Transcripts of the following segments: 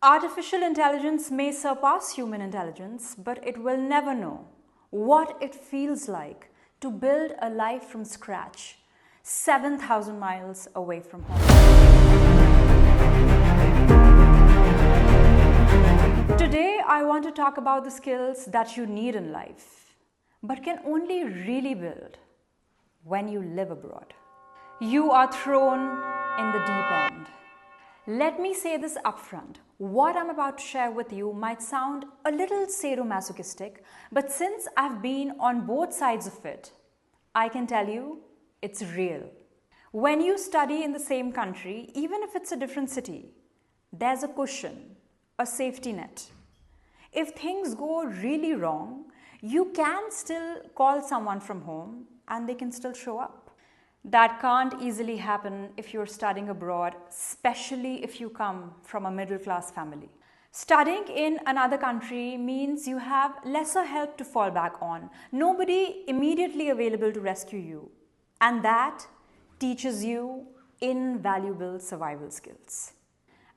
Artificial intelligence may surpass human intelligence, but it will never know what it feels like to build a life from scratch, 7,000 miles away from home. Today, I want to talk about the skills that you need in life, but can only really build when you live abroad. You are thrown in the deep end. Let me say this upfront. What I'm about to share with you might sound a little sadomasochistic, but since I've been on both sides of it, I can tell you it's real. When you study in the same country, even if it's a different city, there's a cushion, a safety net. If things go really wrong, you can still call someone from home and they can still show up. That can't easily happen if you're studying abroad, especially if you come from a middle-class family. Studying in another country means you have lesser help to fall back on, nobody immediately available to rescue you, and that teaches you invaluable survival skills.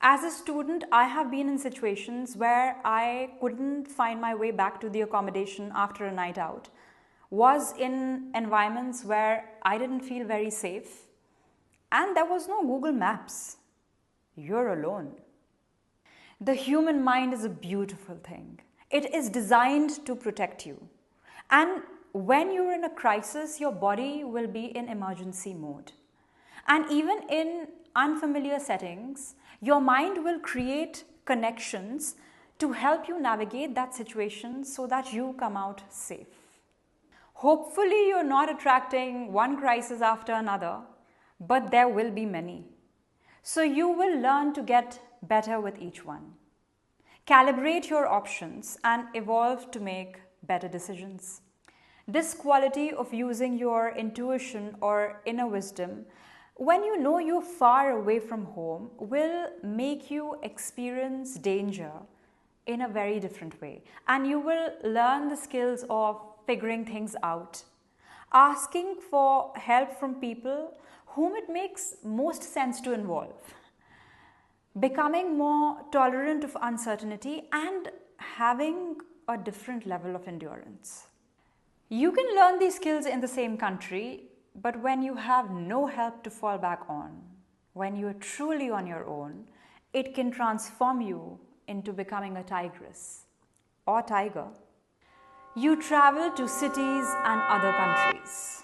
As a student, I have been in situations where I couldn't find my way back to the accommodation after a night out, was in environments where I didn't feel very safe, and there was no Google Maps. You're alone. The human mind is a beautiful thing. It is designed to protect you. And when you're in a crisis, your body will be in emergency mode. And even in unfamiliar settings, your mind will create connections to help you navigate that situation so that you come out safe. Hopefully, you're not attracting one crisis after another, but there will be many. So you will learn to get better with each one. Calibrate your options and evolve to make better decisions. This quality of using your intuition or inner wisdom when you know you're far away from home will make you experience danger in a very different way. And you will learn the skills of figuring things out, asking for help from people whom it makes most sense to involve, becoming more tolerant of uncertainty, and having a different level of endurance. You can learn these skills in the same country, but when you have no help to fall back on, when you are truly on your own, it can transform you into becoming a tigress or tiger. You travel to cities and other countries.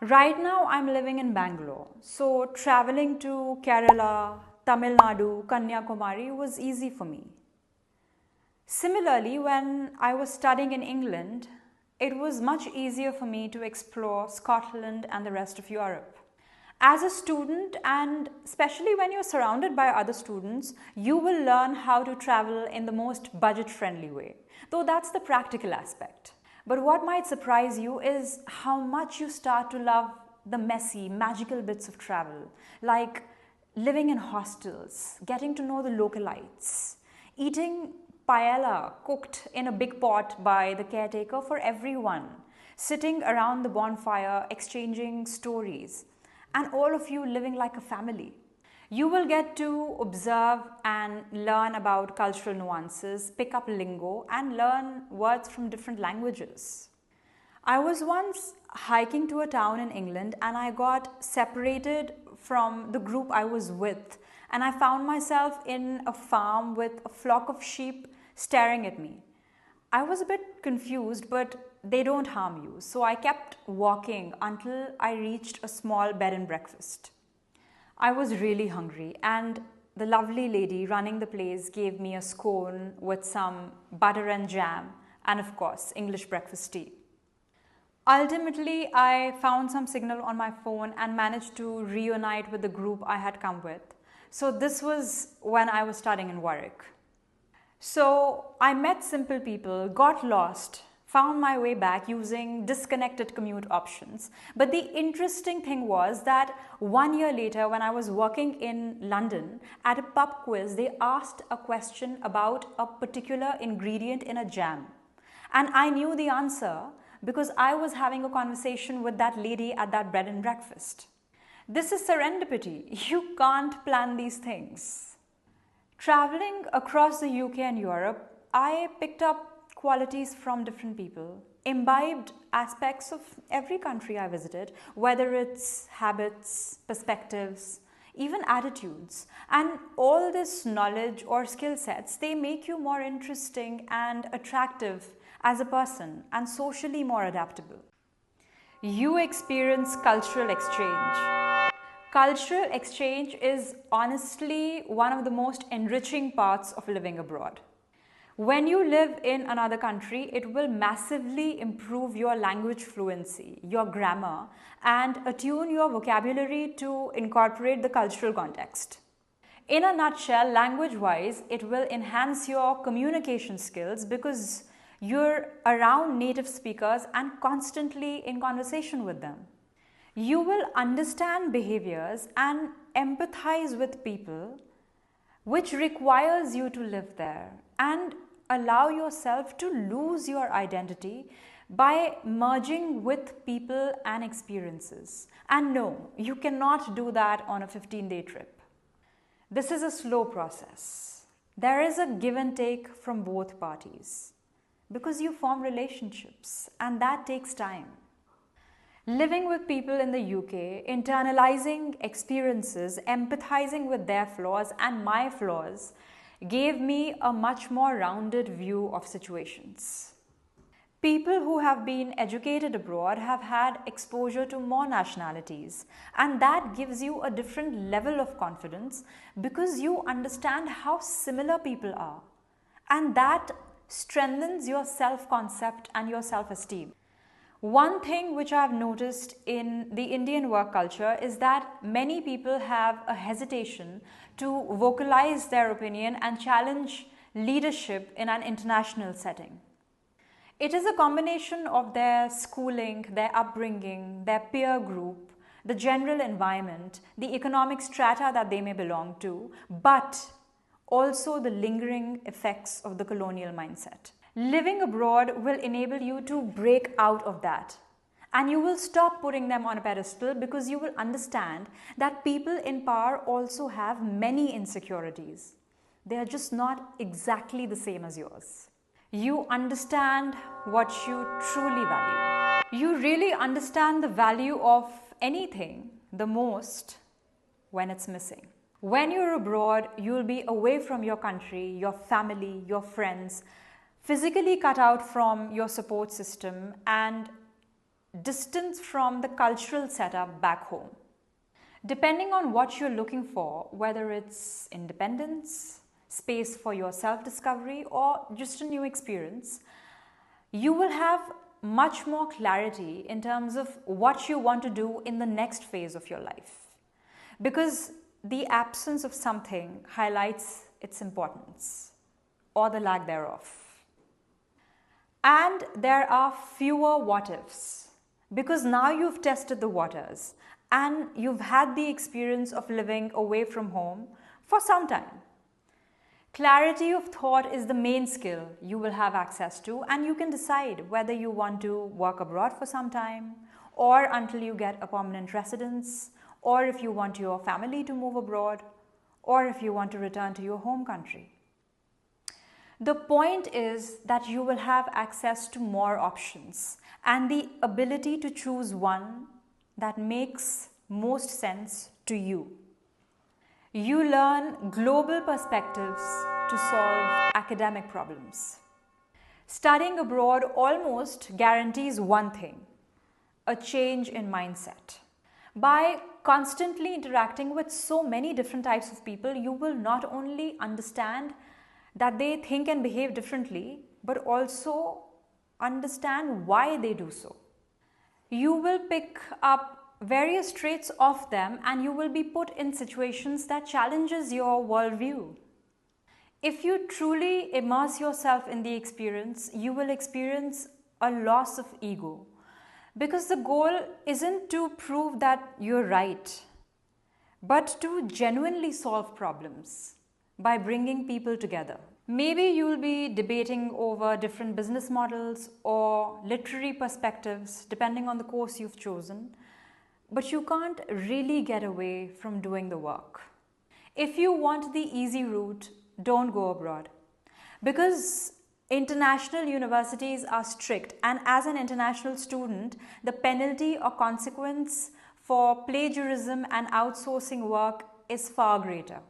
Right now, I'm living in Bangalore, so traveling to Kerala, Tamil Nadu, Kanyakumari was easy for me. Similarly, when I was studying in England, it was much easier for me to explore Scotland and the rest of Europe. As a student, and especially when you're surrounded by other students, you will learn how to travel in the most budget-friendly way, though that's the practical aspect. But what might surprise you is how much you start to love the messy, magical bits of travel, like living in hostels, getting to know the localites, eating paella cooked in a big pot by the caretaker for everyone, sitting around the bonfire, exchanging stories, and all of you living like a family. You will get to observe and learn about cultural nuances, pick up lingo, and learn words from different languages. I was once hiking to a town in England and I got separated from the group I was with, and I found myself in a farm with a flock of sheep staring at me. I was a bit confused, but they don't harm you, so I kept walking until I reached a small bed and breakfast. I was really hungry, and the lovely lady running the place gave me a scone with some butter and jam, and of course, English breakfast tea. Ultimately, I found some signal on my phone and managed to reunite with the group I had come with. So this was when I was studying in Warwick. So I met simple people, got lost, found my way back using disconnected commute options. But the interesting thing was that 1 year later, when I was working in London, at a pub quiz, they asked a question about a particular ingredient in a jam. And I knew the answer because I was having a conversation with that lady at that bread and breakfast. This is serendipity. You can't plan these things. Traveling across the UK and Europe, I picked up qualities from different people, imbibed aspects of every country I visited, whether it's habits, perspectives, even attitudes. And all this knowledge or skill sets, they make you more interesting and attractive as a person and socially more adaptable. You experience cultural exchange. Cultural exchange is honestly one of the most enriching parts of living abroad. When you live in another country, it will massively improve your language fluency, your grammar, and attune your vocabulary to incorporate the cultural context. In a nutshell, language-wise, it will enhance your communication skills because you're around native speakers and constantly in conversation with them. You will understand behaviors and empathize with people, which requires you to live there and allow yourself to lose your identity by merging with people and experiences. And no, you cannot do that on a 15-day trip. This is a slow process. There is a give and take from both parties because you form relationships and that takes time. Living with people in the UK, internalizing experiences, empathizing with their flaws and my flaws gave me a much more rounded view of situations. People who have been educated abroad have had exposure to more nationalities, and that gives you a different level of confidence because you understand how similar people are, and that strengthens your self-concept and your self-esteem. One thing which I've noticed in the Indian work culture is that many people have a hesitation to vocalize their opinion and challenge leadership in an international setting. It is a combination of their schooling, their upbringing, their peer group, the general environment, the economic strata that they may belong to, but also the lingering effects of the colonial mindset. Living abroad will enable you to break out of that, and you will stop putting them on a pedestal because you will understand that people in power also have many insecurities. They are just not exactly the same as yours. You understand what you truly value. You really understand the value of anything the most when it's missing. When you're abroad, you'll be away from your country, your family, your friends, physically cut out from your support system and distance from the cultural setup back home. Depending on what you're looking for, whether it's independence, space for your self-discovery, or just a new experience, you will have much more clarity in terms of what you want to do in the next phase of your life. Because the absence of something highlights its importance or the lack thereof. And there are fewer what ifs because now you've tested the waters and you've had the experience of living away from home for some time. Clarity of thought is the main skill you will have access to, and you can decide whether you want to work abroad for some time or until you get a permanent residence, or if you want your family to move abroad, or if you want to return to your home country. The point is that you will have access to more options and the ability to choose one that makes most sense to you. You learn global perspectives to solve academic problems. Studying abroad almost guarantees one thing: a change in mindset. By constantly interacting with so many different types of people, you will not only understand that they think and behave differently, but also understand why they do so. You will pick up various traits of them and you will be put in situations that challenges your worldview. If you truly immerse yourself in the experience, you will experience a loss of ego. Because the goal isn't to prove that you're right, but to genuinely solve problems by bringing people together. Maybe you'll be debating over different business models or literary perspectives depending on the course you've chosen, but you can't really get away from doing the work. If you want the easy route, don't go abroad. Because international universities are strict, and as an international student, the penalty or consequence for plagiarism and outsourcing work is far greater.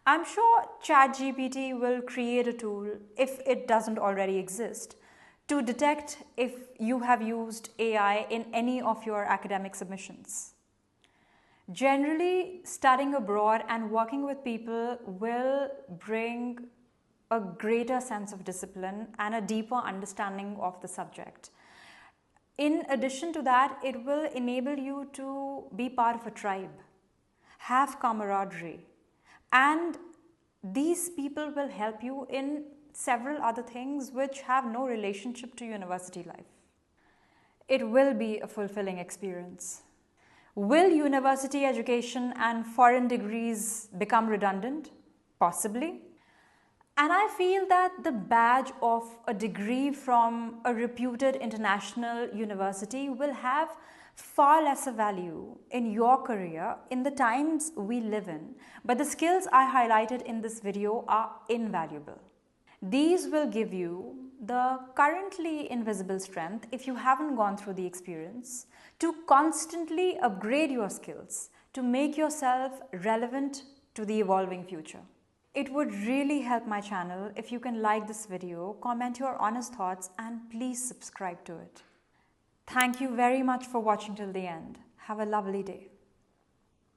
I'm sure ChatGPT will create a tool, if it doesn't already exist, to detect if you have used AI in any of your academic submissions. Generally, studying abroad and working with people will bring a greater sense of discipline and a deeper understanding of the subject. In addition to that, it will enable you to be part of a tribe, have camaraderie, and these people will help you in several other things which have no relationship to university life. It will be a fulfilling experience. Will university education and foreign degrees become redundant? Possibly. And I feel that the badge of a degree from a reputed international university will have far lesser value in your career in the times we live in, but the skills I highlighted in this video are invaluable. These will give you the currently invisible strength, if you haven't gone through the experience, to constantly upgrade your skills, to make yourself relevant to the evolving future. It would really help my channel if you can like this video, comment your honest thoughts, and please subscribe to it. Thank you very much for watching till the end. Have a lovely day.